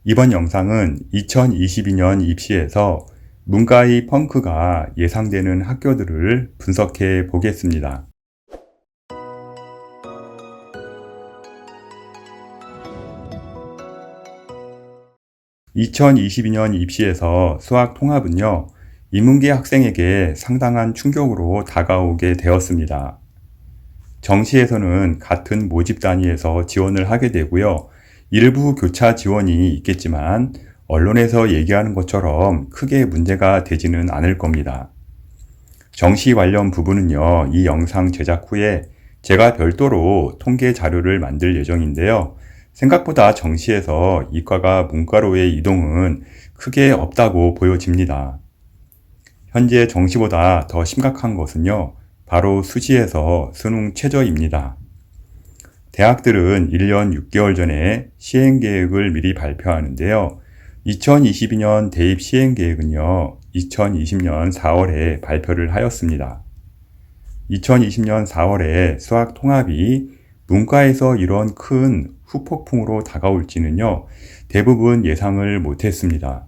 이번 영상은 2022년 입시에서 문과의 펑크가 예상되는 학교들을 분석해 보겠습니다. 2022년 입시에서 수학 통합은요, 인문계 학생에게 상당한 충격으로 다가오게 되었습니다. 정시에서는 같은 모집 단위에서 지원을 하게 되고요. 일부 교차 지원이 있겠지만 언론에서 얘기하는 것처럼 크게 문제가 되지는 않을 겁니다. 정시 관련 부분은요, 이 영상 제작 후에 제가 별도로 통계 자료를 만들 예정인데요. 생각보다 정시에서 이과가 문과로의 이동은 크게 없다고 보여집니다. 현재 정시보다 더 심각한 것은요, 바로 수시에서 수능 최저입니다. 대학들은 1년 6개월 전에 시행계획을 미리 발표하는데요. 2022년 대입 시행계획은요, 2020년 4월에 발표를 하였습니다. 2020년 4월에 수학 통합이 문과에서 이런 큰 후폭풍으로 다가올지는요, 대부분 예상을 못했습니다.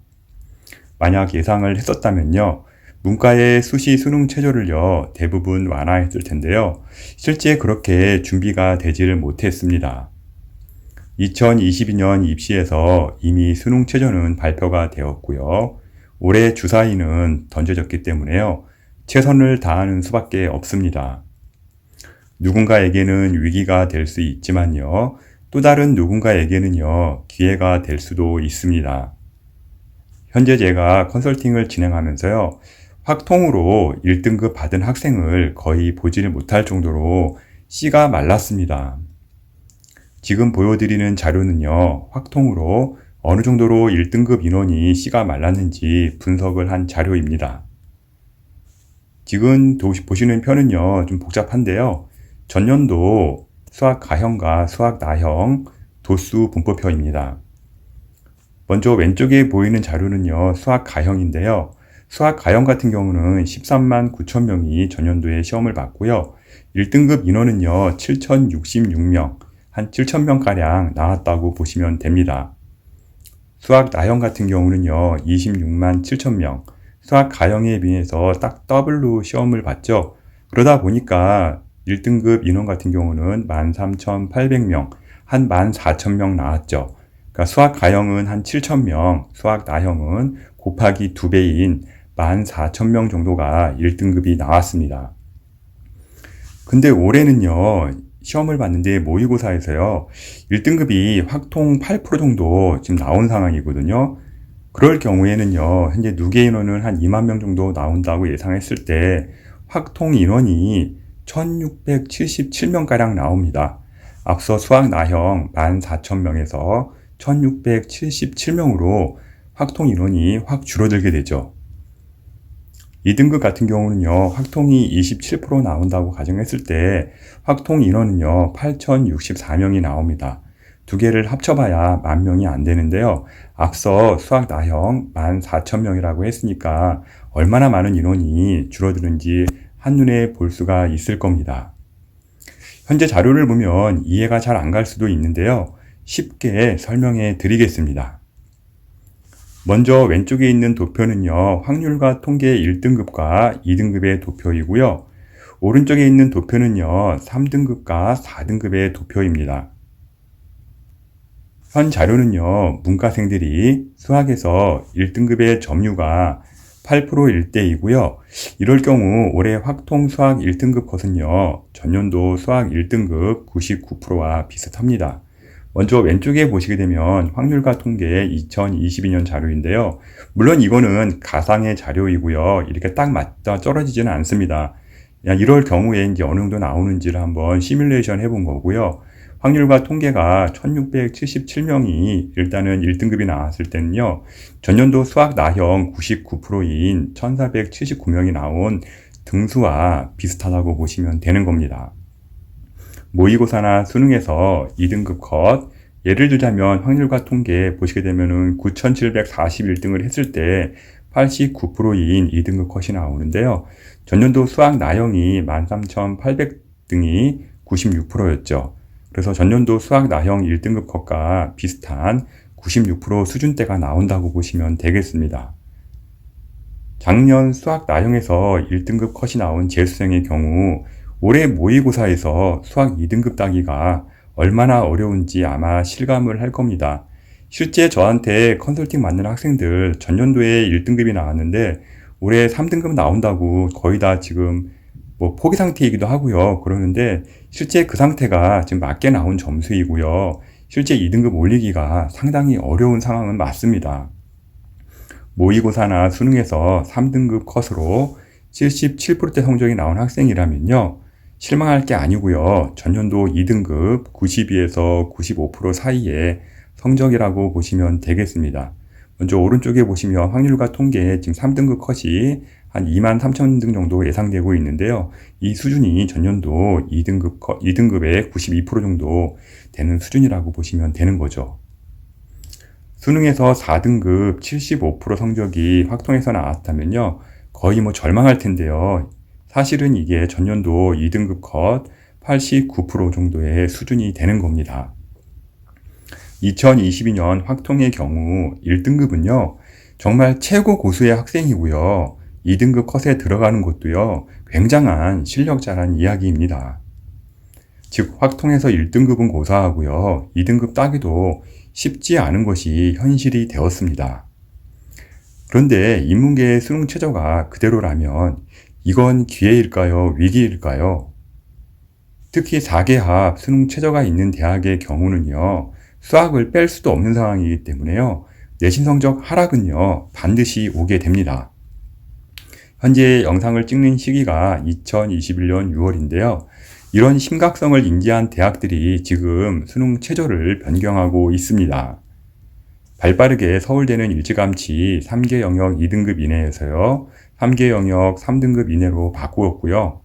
만약 예상을 했었다면요, 문과의 수시 수능 최저를요, 대부분 완화했을 텐데요. 실제 그렇게 준비가 되지를 못했습니다. 2022년 입시에서 이미 수능 최저는 발표가 되었고요. 올해 주사위는 던져졌기 때문에요. 최선을 다하는 수밖에 없습니다. 누군가에게는 위기가 될 수 있지만요. 또 다른 누군가에게는요, 기회가 될 수도 있습니다. 현재 제가 컨설팅을 진행하면서요, 확통으로 1등급 받은 학생을 거의 보지를 못할 정도로 씨가 말랐습니다. 지금 보여드리는 자료는요, 확통으로 어느 정도로 1등급 인원이 씨가 말랐는지 분석을 한 자료입니다. 지금 보시는 편은요, 좀 복잡한데요. 전년도 수학 가형과 수학 나형 도수 분포표입니다. 먼저 왼쪽에 보이는 자료는요, 수학 가형인데요. 수학 가형 같은 경우는 13만 9천 명이 전년도에 시험을 봤고요. 1등급 인원은요, 7,066명, 한 7,000명가량 나왔다고 보시면 됩니다. 수학 나형 같은 경우는요, 26만 7천 명, 수학 가형에 비해서 딱 더블로 시험을 봤죠. 그러다 보니까 1등급 인원 같은 경우는 13,800명, 한 14,000명 나왔죠. 그러니까 수학 가형은 한 7,000명, 수학 나형은 곱하기 2배인 14,000명 정도가 1등급이 나왔습니다. 근데 올해는요, 시험을 봤는데 모의고사에서요, 1등급이 확통 8% 정도 지금 나온 상황이거든요. 그럴 경우에는요, 현재 누계 인원은 한 2만 명 정도 나온다고 예상했을 때 확통 인원이 1677명가량 나옵니다. 앞서 수학 나형 14,000명에서 1677명으로 확통 인원이 확 줄어들게 되죠. 2등급 같은 경우는요, 확통이 27% 나온다고 가정했을 때 확통 인원은요, 8,064명이 나옵니다. 두 개를 합쳐봐야 10,000명이 안 되는데요. 앞서 수학 나형 14,000명이라고 했으니까 얼마나 많은 인원이 줄어드는지 한눈에 볼 수가 있을 겁니다. 현재 자료를 보면 이해가 잘 안 갈 수도 있는데요. 쉽게 설명해 드리겠습니다. 먼저 왼쪽에 있는 도표는요, 확률과 통계 1등급과 2등급의 도표이고요. 오른쪽에 있는 도표는요, 3등급과 4등급의 도표입니다. 현 자료는요, 문과생들이 수학에서 1등급의 점유가 8%일 때이고요. 이럴 경우 올해 확통 수학 1등급 컷은요, 전년도 수학 1등급 99%와 비슷합니다. 먼저 왼쪽에 보시게 되면 확률과 통계 2022년 자료인데요. 물론 이거는 가상의 자료이고요. 이렇게 딱 맞다 떨어지지는 않습니다. 이럴 경우에 이제 어느 정도 나오는지를 한번 시뮬레이션 해본 거고요. 확률과 통계가 1677명이 일단은 1등급이 나왔을 때는요, 전년도 수학 나형 99%인 1479명이 나온 등수와 비슷하다고 보시면 되는 겁니다. 모의고사나 수능에서 2등급 컷, 예를 들자면 확률과 통계 보시게 되면은 9,741등을 했을 때 89%인 2등급 컷이 나오는데요. 전년도 수학 나형이 13,800등이 96%였죠. 그래서 전년도 수학 나형 1등급 컷과 비슷한 96% 수준대가 나온다고 보시면 되겠습니다. 작년 수학 나형에서 1등급 컷이 나온 재수생의 경우 올해 모의고사에서 수학 2등급 따기가 얼마나 어려운지 아마 실감을 할 겁니다. 실제 저한테 컨설팅 받는 학생들 전년도에 1등급이 나왔는데 올해 3등급 나온다고 거의 다 지금 포기 상태이기도 하고요. 그러는데 실제 그 상태가 지금 맞게 나온 점수이고요. 실제 2등급 올리기가 상당히 어려운 상황은 맞습니다. 모의고사나 수능에서 3등급 컷으로 77%대 성적이 나온 학생이라면요. 실망할 게 아니고요. 전년도 2등급 92에서 95% 사이의 성적이라고 보시면 되겠습니다. 먼저 오른쪽에 보시면 확률과 통계에 지금 3등급 컷이 한 23,000등 정도 예상되고 있는데요. 이 수준이 전년도 2등급의 92% 정도 되는 수준이라고 보시면 되는 거죠. 수능에서 4등급 75% 성적이 확통해서 나왔다면요. 거의 절망할 텐데요. 사실은 이게 전년도 2등급 컷 89% 정도의 수준이 되는 겁니다. 2022년 확통의 경우 1등급은요. 정말 최고 고수의 학생이고요. 2등급 컷에 들어가는 것도요. 굉장한 실력자란 이야기입니다. 즉 확통에서 1등급은 고사하고요. 2등급 따기도 쉽지 않은 것이 현실이 되었습니다. 그런데 인문계의 수능 최저가 그대로라면 이건 기회일까요? 위기일까요? 특히 4개합 수능 최저가 있는 대학의 경우는요. 수학을 뺄 수도 없는 상황이기 때문에요. 내신 성적 하락은요. 반드시 오게 됩니다. 현재 영상을 찍는 시기가 2021년 6월인데요. 이런 심각성을 인지한 대학들이 지금 수능 최저를 변경하고 있습니다. 발빠르게 서울대는 일찌감치 3개 영역 2등급 이내에서요. 3개 영역 3등급 이내로 바꾸었고요.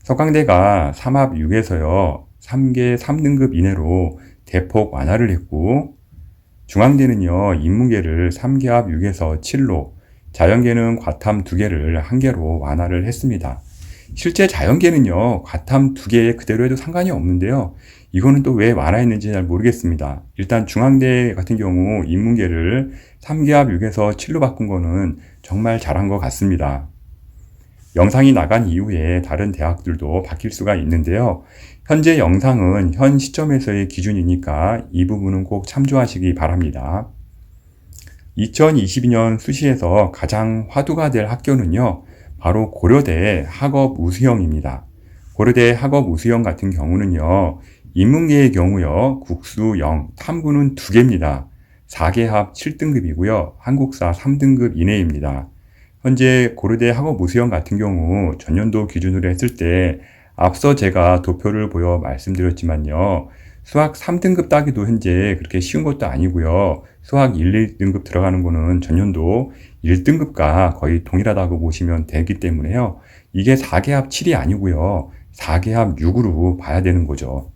서강대가 3합 6에서요. 3개 3등급 이내로 대폭 완화를 했고 중앙대는요. 인문계를 3개 합 6에서 7로 자연계는 과탐 2개를 1개로 완화를 했습니다. 실제 자연계는요. 과탐 2개 그대로 해도 상관이 없는데요. 이거는 또 왜 완화했는지 잘 모르겠습니다. 일단 중앙대 같은 경우 인문계를 3개 합 6에서 7로 바꾼 거는 정말 잘한 것 같습니다. 영상이 나간 이후에 다른 대학들도 바뀔 수가 있는데요. 현재 영상은 현 시점에서의 기준이니까 이 부분은 꼭 참조하시기 바랍니다. 2022년 수시에서 가장 화두가 될 학교는요. 바로 고려대 학업 우수형입니다. 고려대 학업 우수형 같은 경우는요. 인문계의 경우요. 국수 0, 탐구는 2개입니다. 4개 합 7등급이고요. 한국사 3등급 이내입니다. 현재 고려대 학업 우수형 같은 경우 전년도 기준으로 했을 때 앞서 제가 도표를 보여 말씀드렸지만요. 수학 3등급 따기도 현재 그렇게 쉬운 것도 아니고요. 수학 1, 2등급 들어가는 거는 전년도 1등급과 거의 동일하다고 보시면 되기 때문에요. 이게 4개 합 7이 아니고요. 4개 합 6으로 봐야 되는 거죠.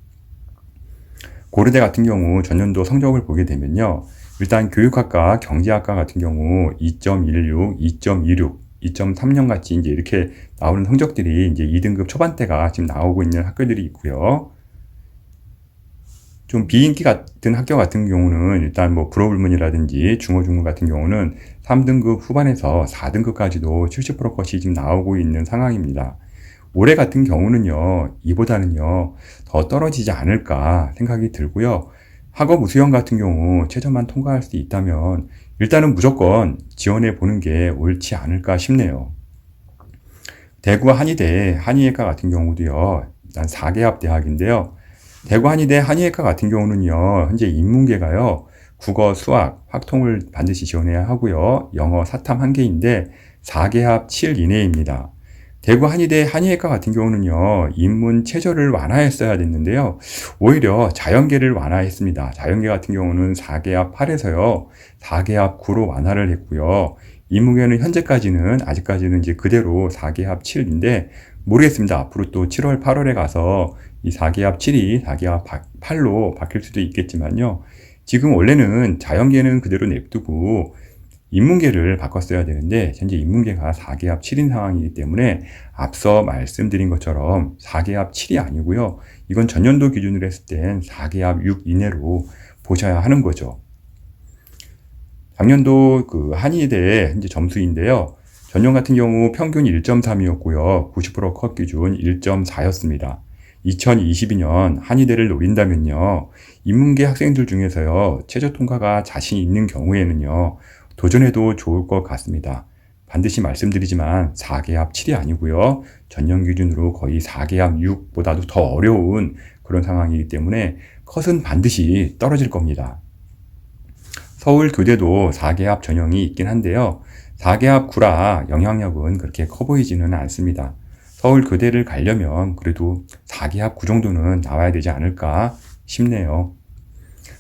고려대 같은 경우 전년도 성적을 보게 되면요. 일단 교육학과, 경제학과 같은 경우 2.16, 2.26, 2.30 같이 이제 이렇게 나오는 성적들이 이제 2등급 초반대가 지금 나오고 있는 학교들이 있고요. 좀 비인기 같은 학교 같은 경우는 일단 불어불문이라든지 중어중문 같은 경우는 3등급 후반에서 4등급까지도 70% 컷이 지금 나오고 있는 상황입니다. 올해 같은 경우는요, 이보다는요, 더 떨어지지 않을까 생각이 들고요. 학업 우수형 같은 경우 최저만 통과할 수 있다면 일단은 무조건 지원해 보는 게 옳지 않을까 싶네요. 대구 한의대 한의학과 같은 경우도요, 일단 4개 합 대학인데요. 대구 한의대 한의학과 같은 경우는요, 현재 인문계가요, 국어, 수학, 확통을 반드시 지원해야 하고요. 영어, 사탐 1개인데 4개 합 7 이내입니다. 대구 한의대 한의학과 같은 경우는요, 인문 최저를 완화했어야 됐는데요. 오히려 자연계를 완화했습니다. 자연계 같은 경우는 4개 합 8에서요, 4개 합 9로 완화를 했고요. 인문계는 현재까지는, 아직까지는 이제 그대로 4개 합 7인데, 모르겠습니다. 앞으로 또 7월, 8월에 가서 이 4개 합 7이 4개 합 8로 바뀔 수도 있겠지만요. 지금 원래는 자연계는 그대로 냅두고, 인문계를 바꿨어야 되는데 현재 인문계가 4개 합 7인 상황이기 때문에 앞서 말씀드린 것처럼 4개 합 7이 아니고요. 이건 전년도 기준으로 했을 땐 4개 합 6 이내로 보셔야 하는 거죠. 작년도 그 한의대 현재 점수인데요. 전년 같은 경우 평균 1.3이었고요. 90% 컷 기준 1.4였습니다. 2022년 한의대를 노린다면요. 인문계 학생들 중에서요. 최저 통과가 자신 있는 경우에는요. 도전해도 좋을 것 같습니다. 반드시 말씀드리지만 4개합 7이 아니고요. 전년 기준으로 거의 4개합 6보다도 더 어려운 그런 상황이기 때문에 컷은 반드시 떨어질 겁니다. 서울교대도 4개합 전형이 있긴 한데요. 4개합 9라 영향력은 그렇게 커 보이지는 않습니다. 서울교대를 가려면 그래도 4개합 9 정도는 나와야 되지 않을까 싶네요.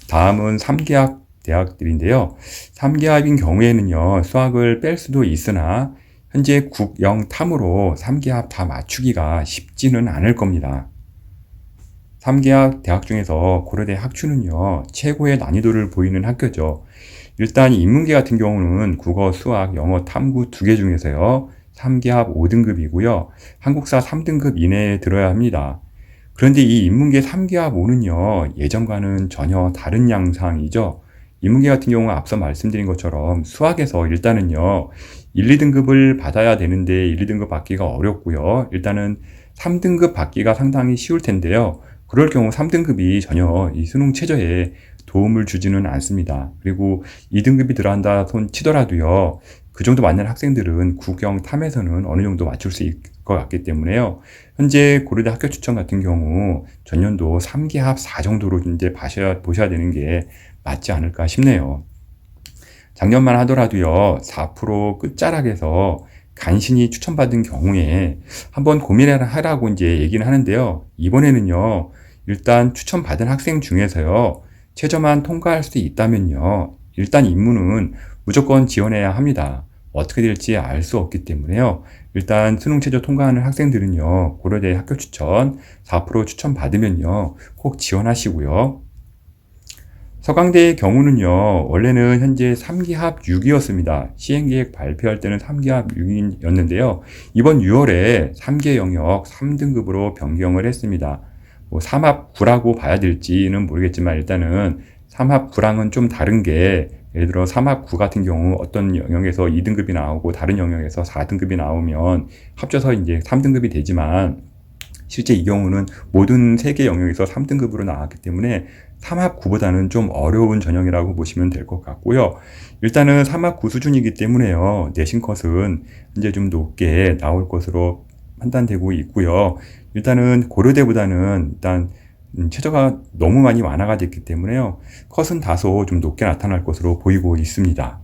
다음은 3개합 대학들인데요. 3개합인 경우에는요. 수학을 뺄 수도 있으나 현재 국, 영, 탐으로 3개합 다 맞추기가 쉽지는 않을 겁니다. 3개합 대학 중에서 고려대 학추는요. 최고의 난이도를 보이는 학교죠. 일단 인문계 같은 경우는 국어, 수학, 영어, 탐구 2개 중에서요. 3개합 5등급이고요. 한국사 3등급 이내에 들어야 합니다. 그런데 이 인문계 3개합 5는요. 예전과는 전혀 다른 양상이죠. 인문계 같은 경우 앞서 말씀드린 것처럼 수학에서 일단은요. 1, 2등급을 받아야 되는데 1, 2등급 받기가 어렵고요. 일단은 3등급 받기가 상당히 쉬울 텐데요. 그럴 경우 3등급이 전혀 이 수능 최저에 도움을 주지는 않습니다. 그리고 2등급이 들어간다 손 치더라도요. 그 정도 맞는 학생들은 국영 탐에서는 어느 정도 맞출 수 있을 것 같기 때문에요. 현재 고려대 학교 추천 같은 경우 전년도 3개합 4 정도로 이제 보셔야 되는 게 맞지 않을까 싶네요. 작년만 하더라도요. 4% 끝자락에서 간신히 추천받은 경우에 한번 고민하라고 이제 얘기는 하는데요. 이번에는요. 일단 추천받은 학생 중에서요. 최저만 통과할 수 있다면요. 일단 입문은 무조건 지원해야 합니다. 어떻게 될지 알 수 없기 때문에요. 일단 수능 최저 통과하는 학생들은요. 고려대 학교 추천 4% 추천받으면요. 꼭 지원하시고요. 서강대의 경우는요. 원래는 현재 3기합 6이었습니다. 시행계획 발표할 때는 3기합 6이었는데요. 이번 6월에 3개 영역 3등급으로 변경을 했습니다. 뭐 3합 9라고 봐야 될지는 모르겠지만 일단은 3합 9랑은 좀 다른 게 예를 들어 3합 9 같은 경우 어떤 영역에서 2등급이 나오고 다른 영역에서 4등급이 나오면 합쳐서 이제 3등급이 되지만 실제 이 경우는 모든 3개 영역에서 3등급으로 나왔기 때문에 3합 9보다는 좀 어려운 전형이라고 보시면 될 것 같고요. 일단은 3합 9 수준이기 때문에요. 내신 컷은 이제 좀 높게 나올 것으로 판단되고 있고요. 일단은 고려대보다는 일단 최저가 너무 많이 완화가 됐기 때문에요. 컷은 다소 좀 높게 나타날 것으로 보이고 있습니다.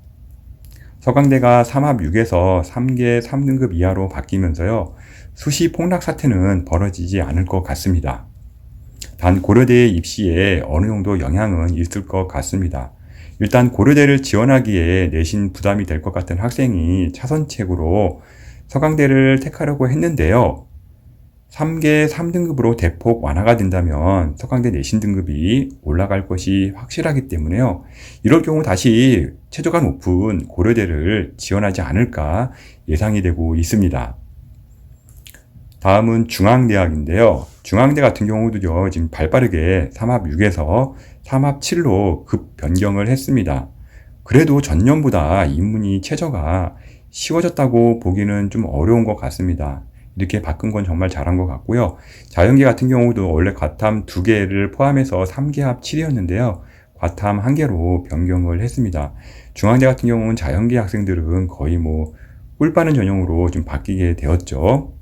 서강대가 3합 6에서 3개 3등급 이하로 바뀌면서요. 수시 폭락 사태는 벌어지지 않을 것 같습니다. 단 고려대 입시에 어느 정도 영향은 있을 것 같습니다. 일단 고려대를 지원하기에 내신 부담이 될 것 같은 학생이 차선책으로 서강대를 택하려고 했는데요. 3개 3등급으로 대폭 완화가 된다면 서강대 내신 등급이 올라갈 것이 확실하기 때문에요. 이럴 경우 다시 최저가 높은 고려대를 지원하지 않을까 예상이 되고 있습니다. 다음은 중앙대학인데요. 중앙대 같은 경우도요. 지금 발빠르게 3합 6에서 3합 7로 급 변경을 했습니다. 그래도 전년보다 인문이 최저가 쉬워졌다고 보기는 좀 어려운 것 같습니다. 이렇게 바꾼 건 정말 잘한 것 같고요. 자연계 같은 경우도 원래 과탐 2개를 포함해서 3개합 7이었는데요. 과탐 1개로 변경을 했습니다. 중앙대 같은 경우는 자연계 학생들은 거의 뭐 꿀 빠는 전형으로 좀 바뀌게 되었죠.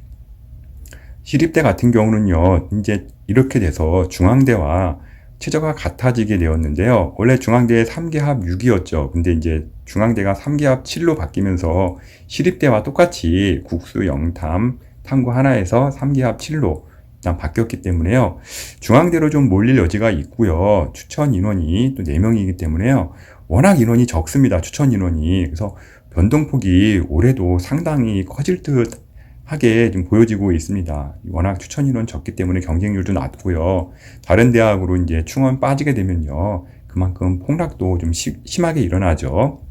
시립대 같은 경우는요. 이제 이렇게 돼서 중앙대와 최저가 같아지게 되었는데요. 원래 중앙대 3개합 6이었죠. 근데 이제 중앙대가 3개합 7로 바뀌면서 시립대와 똑같이 국수, 영탐, 탐구 하나에서 3개합 7로 일단 바뀌었기 때문에요. 중앙대로 좀 몰릴 여지가 있고요. 추천 인원이 또 4명이기 때문에요. 워낙 인원이 적습니다. 추천 인원이. 그래서 변동폭이 올해도 상당히 커질 듯 하게 좀 보여지고 있습니다. 워낙 추천 인원 적기 때문에 경쟁률도 낮고요. 다른 대학으로 이제 충원 빠지게 되면요. 그만큼 폭락도 좀 심하게 일어나죠.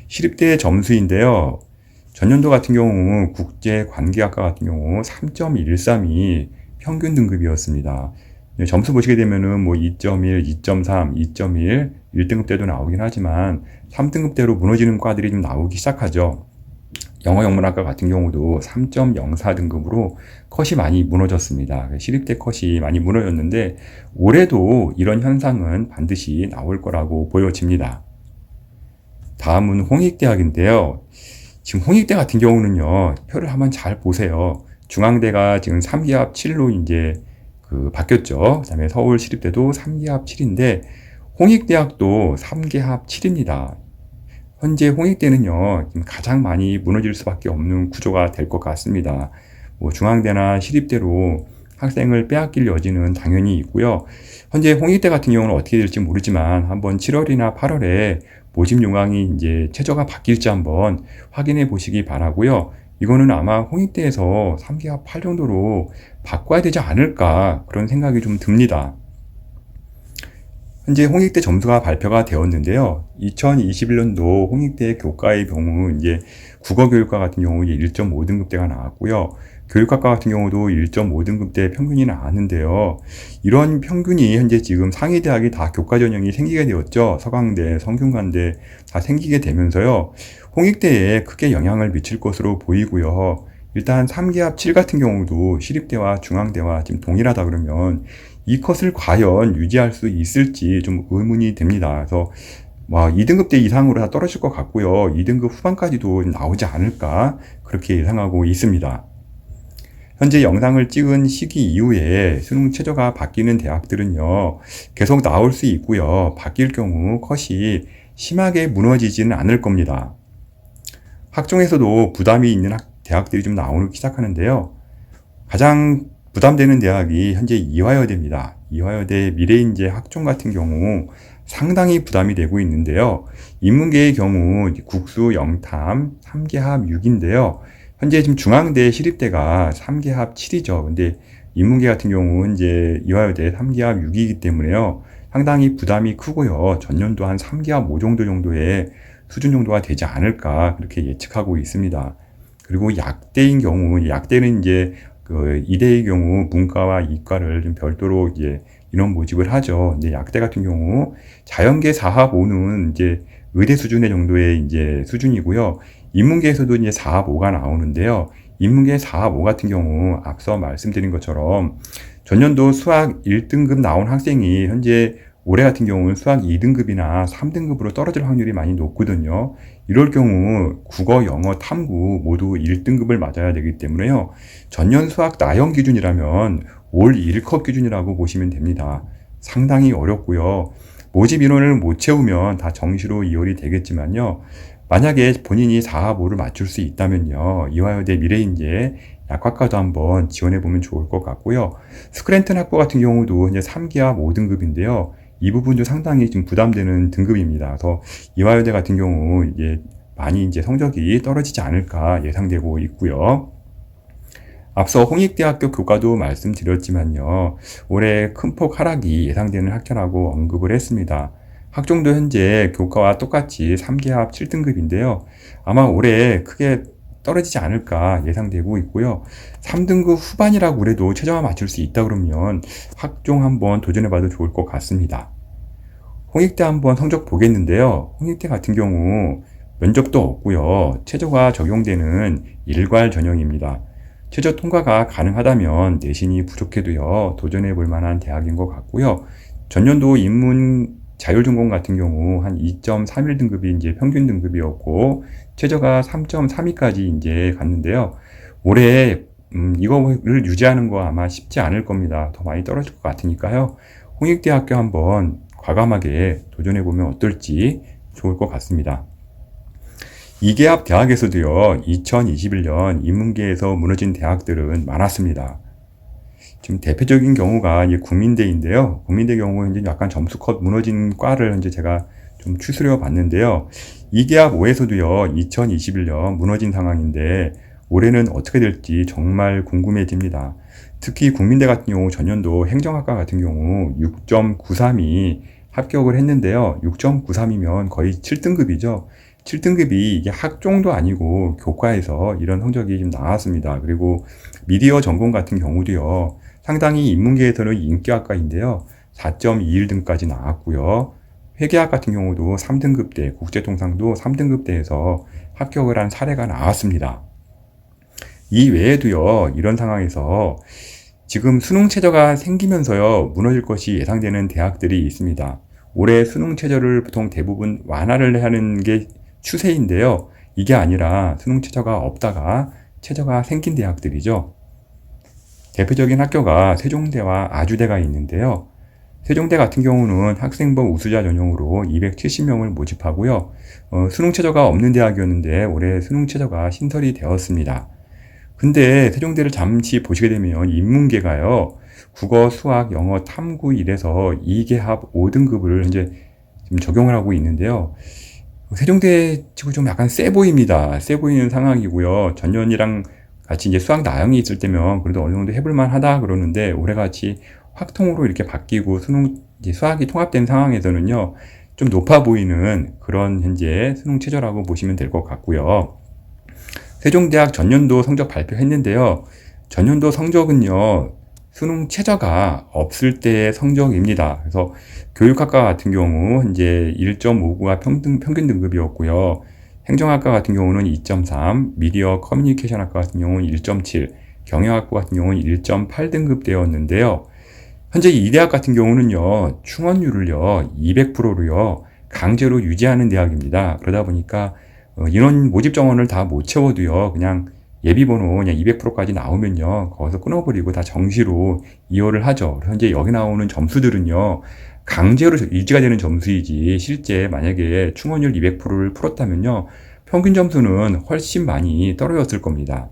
시립대 점수인데요. 전년도 같은 경우 국제관계학과 같은 경우 3.13이 평균 등급이었습니다. 점수 보시게 되면은 뭐 2.1, 2.3, 2.1, 1등급 때도 나오긴 하지만 3등급 때로 무너지는 과들이 좀 나오기 시작하죠. 영어 영문학과 같은 경우도 3.04등급으로 컷이 많이 무너졌습니다. 시립대 컷이 많이 무너졌는데 올해도 이런 현상은 반드시 나올 거라고 보여집니다. 다음은 홍익대학인데요. 지금 홍익대 같은 경우는요, 표를 한번 잘 보세요. 중앙대가 지금 3기합 7로 이제 바뀌었죠. 그 다음에 서울시립대도 3기합 7인데, 홍익대학도 3기합 7입니다. 현재 홍익대는요, 가장 많이 무너질 수밖에 없는 구조가 될 것 같습니다. 뭐 중앙대나 시립대로 학생을 빼앗길 여지는 당연히 있고요. 현재 홍익대 같은 경우는 어떻게 될지 모르지만 한번 7월이나 8월에 모집 요강이 이제 최저가 바뀔지 한번 확인해 보시기 바라고요. 이거는 아마 홍익대에서 3기합 8 정도로 바꿔야 되지 않을까 그런 생각이 좀 듭니다. 현재 홍익대 점수가 발표가 되었는데요. 2021년도 홍익대 교과의 경우 이제 국어교육과 같은 경우 1.5등급대가 나왔고요. 교육학과 같은 경우도 1.5등급대 평균이 나왔는데요. 이런 평균이 현재 지금 상위대학이 다 교과 전형이 생기게 되었죠. 서강대, 성균관대 다 생기게 되면서요. 홍익대에 크게 영향을 미칠 것으로 보이고요. 일단 3기합 7 같은 경우도 시립대와 중앙대와 지금 동일하다 그러면 이 컷을 과연 유지할 수 있을지 좀 의문이 됩니다. 그래서 2등급대 이상으로 다 떨어질 것 같고요. 2등급 후반까지도 나오지 않을까 그렇게 예상하고 있습니다. 현재 영상을 찍은 시기 이후에 수능 최저가 바뀌는 대학들은요, 계속 나올 수 있고요. 바뀔 경우 컷이 심하게 무너지지는 않을 겁니다. 학종에서도 부담이 있는 대학들이 좀 나오기 시작하는데요. 가장 부담되는 대학이 현재 이화여대입니다. 이화여대 미래인재 학종 같은 경우 상당히 부담이 되고 있는데요. 인문계의 경우 국수 영탐 3기합 6인데요. 현재 지금 중앙대 시립대가 3기합 7이죠. 근데 인문계 같은 경우는 이제 이화여대 3기합 6이기 때문에요. 상당히 부담이 크고요. 전년도 한 3기합 5 정도의 수준 정도가 되지 않을까 그렇게 예측하고 있습니다. 그리고 약대인 경우, 약대는 이제 이대의 경우 문과와 이과를 좀 별도로 이제 인원 모집을 하죠. 근데 약대 같은 경우 자연계 4합 5는 이제 의대 수준의 정도의 이제 수준이고요. 인문계에서도 이제 4합 5가 나오는데요. 인문계 4합 5 같은 경우 앞서 말씀드린 것처럼 전년도 수학 1등급 나온 학생이 현재 올해 같은 경우는 수학 2등급이나 3등급으로 떨어질 확률이 많이 높거든요. 이럴 경우 국어, 영어, 탐구 모두 1등급을 맞아야 되기 때문에요. 전년 수학 나형 기준이라면 올 1컷 기준이라고 보시면 됩니다. 상당히 어렵고요. 모집 인원을 못 채우면 다 정시로 이월이 되겠지만요. 만약에 본인이 4합 5를 맞출 수 있다면요. 이화여대 미래인재 약학과도 한번 지원해보면 좋을 것 같고요. 스크랜턴 학부 같은 경우도 이제 3기합 5등급인데요. 이 부분도 상당히 좀 부담되는 등급입니다. 그래서 이화여대 같은 경우 이제 많이 이제 성적이 떨어지지 않을까 예상되고 있고요. 앞서 홍익대학교 교과도 말씀드렸지만요. 올해 큰 폭 하락이 예상되는 학교라고 언급을 했습니다. 학종도 현재 교과와 똑같이 3기합 7등급인데요. 아마 올해 크게 떨어지지 않을까 예상되고 있고요. 3등급 후반이라고 그래도 최저화 맞출 수 있다 그러면 학종 한번 도전해봐도 좋을 것 같습니다. 홍익대 한번 성적 보겠는데요. 홍익대 같은 경우 면접도 없고요. 최저가 적용되는 일괄 전형입니다. 최저 통과가 가능하다면 내신이 부족해도요. 도전해 볼 만한 대학인 것 같고요. 전년도 인문 자율전공 같은 경우 한 2.31등급이 이제 평균 등급이었고 최저가 3.32까지 이제 갔는데요. 올해 이거를 유지하는 거 아마 쉽지 않을 겁니다. 더 많이 떨어질 것 같으니까요. 홍익대학교 한번 과감하게 도전해 보면 어떨지 좋을 것 같습니다. 이계합 대학에서도요. 2021년 인문계에서 무너진 대학들은 많았습니다. 지금 대표적인 경우가 이제 국민대인데요. 국민대 경우는 이제 약간 점수컷 무너진 과를 이제 제가 좀 추스려 봤는데요. 이계합 5에서도요, 2021년 무너진 상황인데, 올해는 어떻게 될지 정말 궁금해집니다. 특히 국민대 같은 경우 전년도 행정학과 같은 경우 6.93이 합격을 했는데요. 6.93이면 거의 7등급이죠. 7등급이 이게 학종도 아니고 교과에서 이런 성적이 좀 나왔습니다. 그리고 미디어 전공 같은 경우도요. 상당히 인문계에서는 인기학과인데요. 4.21등까지 나왔고요. 회계학 같은 경우도 3등급대, 국제통상도 3등급대에서 합격을 한 사례가 나왔습니다. 이 외에도요, 이런 상황에서 지금 수능 최저가 생기면서요, 무너질 것이 예상되는 대학들이 있습니다. 올해 수능 최저를 보통 대부분 완화를 하는 게 추세인데요. 이게 아니라 수능 최저가 없다가 최저가 생긴 대학들이죠. 대표적인 학교가 세종대와 아주대가 있는데요. 세종대 같은 경우는 학생부 우수자 전형으로 270명을 모집하고요. 수능 최저가 없는 대학이었는데 올해 수능 최저가 신설이 되었습니다. 근데 세종대를 잠시 보시게 되면 인문계가요. 국어, 수학, 영어, 탐구 이래서 2개합 5등급을 현재 지금 적용을 하고 있는데요. 세종대 치고 좀 약간 세 보입니다. 세 보이는 상황이고요. 전년이랑 같이 이제 수학 나형이 있을 때면 그래도 어느 정도 해볼만 하다 그러는데 올해같이 확통으로 이렇게 바뀌고 이제 수학이 통합된 상황에서는요. 좀 높아 보이는 그런 현재 수능 최저라고 보시면 될 것 같고요. 세종대학 전년도 성적 발표했는데요. 전년도 성적은요. 수능 최저가 없을 때의 성적입니다. 그래서 교육학과 같은 경우 이제 1.59가 평균 등급이었고요. 행정학과 같은 경우는 2.3, 미디어 커뮤니케이션 학과 같은 경우는 1.7, 경영학과 같은 경우는 1.8등급대였는데요. 현재 이 대학 같은 경우는요, 충원율을요, 200%로요, 강제로 유지하는 대학입니다. 그러다 보니까 인원 모집 정원을 다 못 채워도요, 그냥 예비번호 그냥 200%까지 나오면요, 거기서 끊어버리고 다 정시로 이어를 하죠. 현재 여기 나오는 점수들은요, 강제로 유지가 되는 점수이지, 실제 만약에 충원율 200%를 풀었다면요, 평균 점수는 훨씬 많이 떨어졌을 겁니다.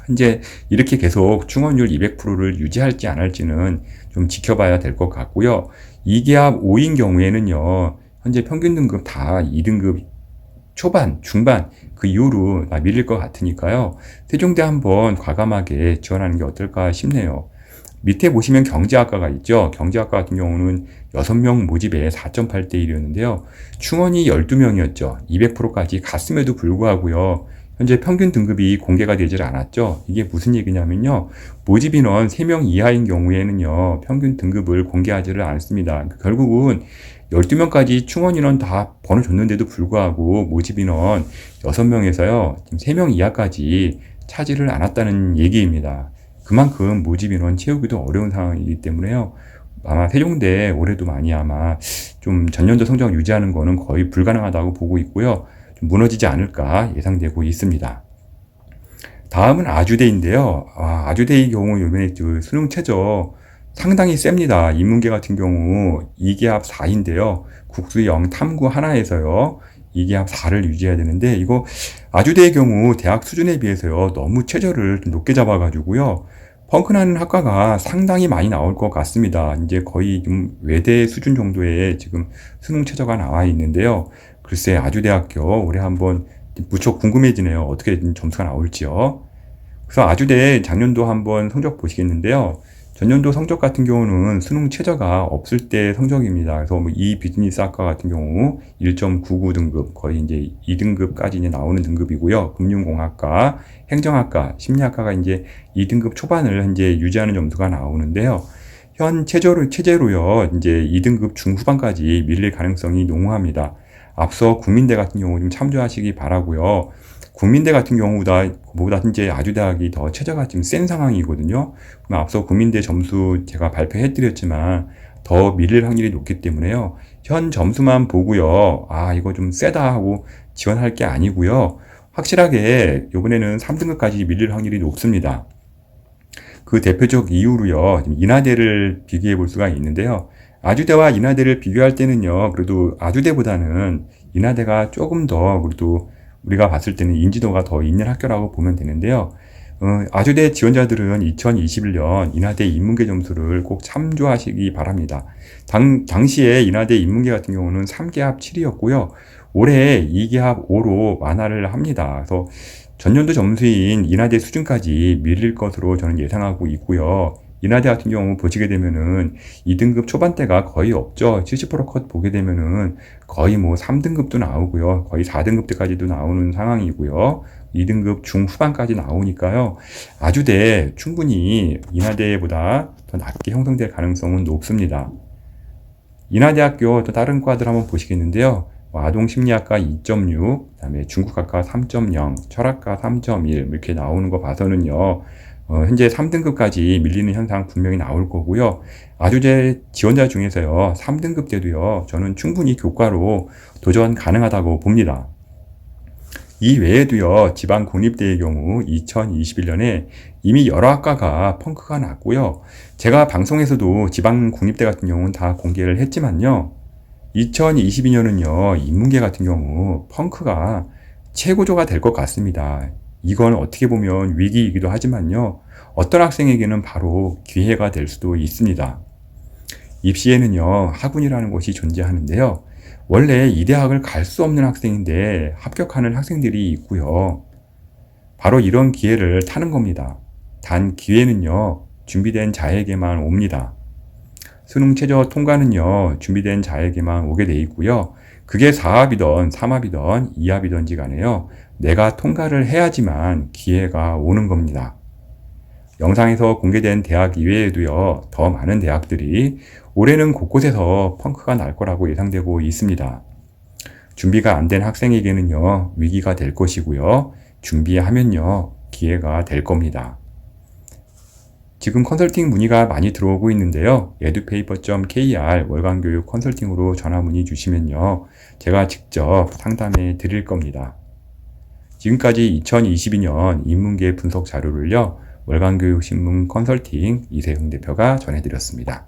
현재 이렇게 계속 충원율 200%를 유지할지 안 할지는 좀 지켜봐야 될 것 같고요. 2개합 5인 경우에는요, 현재 평균 등급 다 2등급 초반, 중반 그 이후로 밀릴 것 같으니까요. 세종대 한번 과감하게 지원하는 게 어떨까 싶네요. 밑에 보시면 경제학과가 있죠. 경제학과 같은 경우는 6명 모집에 4.8대 1이었는데요. 충원이 12명이었죠. 200%까지 갔음에도 불구하고요. 현재 평균 등급이 공개가 되질 않았죠. 이게 무슨 얘기냐면요. 모집 인원 3명 이하인 경우에는요. 평균 등급을 공개하지를 않습니다. 결국은 12명까지 충원 인원 다 번호 줬는데도 불구하고 모집 인원 6명에서요. 지금 3명 이하까지 차지를 않았다는 얘기입니다. 그만큼 모집 인원 채우기도 어려운 상황이기 때문에요. 아마 세종대 올해도 많이 아마 좀 전년도 성적 유지하는 거는 거의 불가능하다고 보고 있고요. 좀 무너지지 않을까 예상되고 있습니다. 다음은 아주대인데요. 아주대의 경우 요번에 수능 최저 상당히 셉니다. 인문계 같은 경우 2개합 4인데요. 국수 0, 탐구 하나에서요. 2개합 4를 유지해야 되는데 이거 아주대의 경우 대학 수준에 비해서요. 너무 최저를 좀 높게 잡아가지고요. 펑크나는 학과가 상당히 많이 나올 것 같습니다. 이제 거의 좀 외대 수준 정도의 지금 수능 최저가 나와 있는데요. 글쎄 아주대학교 올해 한번 무척 궁금해지네요. 어떻게 점수가 나올지요. 그래서 아주대 작년도 한번 성적 보시겠는데요. 전년도 성적 같은 경우는 수능 최저가 없을 때 성적입니다. 그래서 이 비즈니스 학과 같은 경우 1.99 등급, 거의 이제 2등급까지 이제 나오는 등급이고요. 금융공학과, 행정학과, 심리학과가 이제 2등급 초반을 현재 유지하는 점수가 나오는데요. 현 체제로요, 이제 2등급 중후반까지 밀릴 가능성이 농후합니다. 앞서 국민대 같은 경우 좀 참조하시기 바라고요. 국민대 같은 경우보다 현재 아주대학이 더 최저가 지금 센 상황이거든요. 그럼 앞서 국민대 점수 제가 발표해드렸지만 더 밀릴 확률이 높기 때문에요. 현 점수만 보고요. 이거 좀 세다 하고 지원할 게 아니고요. 확실하게 이번에는 3등급까지 밀릴 확률이 높습니다. 그 대표적 이유로요. 인하대를 비교해 볼 수가 있는데요. 아주대와 인하대를 비교할 때는요. 그래도 아주대보다는 인하대가 조금 더 그래도 우리가 봤을 때는 인지도가 더 있는 학교라고 보면 되는데요. 아주대 지원자들은 2021년 인하대 인문계 점수를 꼭 참조하시기 바랍니다. 당시에 인하대 인문계 같은 경우는 3개합 7이었고요. 올해 2개합 5로 완화를 합니다. 그래서 전년도 점수인 인하대 수준까지 밀릴 것으로 저는 예상하고 있고요. 인하대 같은 경우 보시게 되면은 2등급 초반대가 거의 없죠. 70% 컷 보게 되면은 거의 뭐 3등급도 나오고요. 거의 4등급대까지도 나오는 상황이고요. 2등급 중후반까지 나오니까요. 아주대 충분히 인하대보다 더 낮게 형성될 가능성은 높습니다. 인하대학교 또 다른 과들 한번 보시겠는데요. 아동심리학과 2.6, 그다음에 중국학과 3.0, 철학과 3.1 이렇게 나오는 거 봐서는요. 현재 3등급까지 밀리는 현상 분명히 나올 거고요. 아주대 지원자 중에서요. 3등급 때도요. 저는 충분히 교과로 도전 가능하다고 봅니다. 이 외에도요. 지방 공립대의 경우 2021년에 이미 여러 학과가 펑크가 났고요. 제가 방송에서도 지방 공립대 같은 경우는 다 공개를 했지만요. 2022년은요. 인문계 같은 경우 펑크가 최고조가 될 것 같습니다. 이건 어떻게 보면 위기이기도 하지만요. 어떤 학생에게는 바로 기회가 될 수도 있습니다. 입시에는요. 학운이라는 것이 존재하는데요. 원래 이 대학을 갈 수 없는 학생인데 합격하는 학생들이 있고요. 바로 이런 기회를 타는 겁니다. 단 기회는요. 준비된 자에게만 옵니다. 수능 최저 통과는요. 준비된 자에게만 오게 돼 있고요. 그게 4합이든 3합이든 2합이든지 간에요. 내가 통과를 해야지만 기회가 오는 겁니다. 영상에서 공개된 대학 이외에도요. 더 많은 대학들이 올해는 곳곳에서 펑크가 날 거라고 예상되고 있습니다. 준비가 안 된 학생에게는요. 위기가 될 것이고요. 준비하면요. 기회가 될 겁니다. 지금 컨설팅 문의가 많이 들어오고 있는데요. edupaper.kr 월간교육 컨설팅으로 전화 문의 주시면요. 제가 직접 상담해 드릴 겁니다. 지금까지 2022년 인문계 분석 자료를요. 월간교육신문 컨설팅 이세흥 대표가 전해드렸습니다.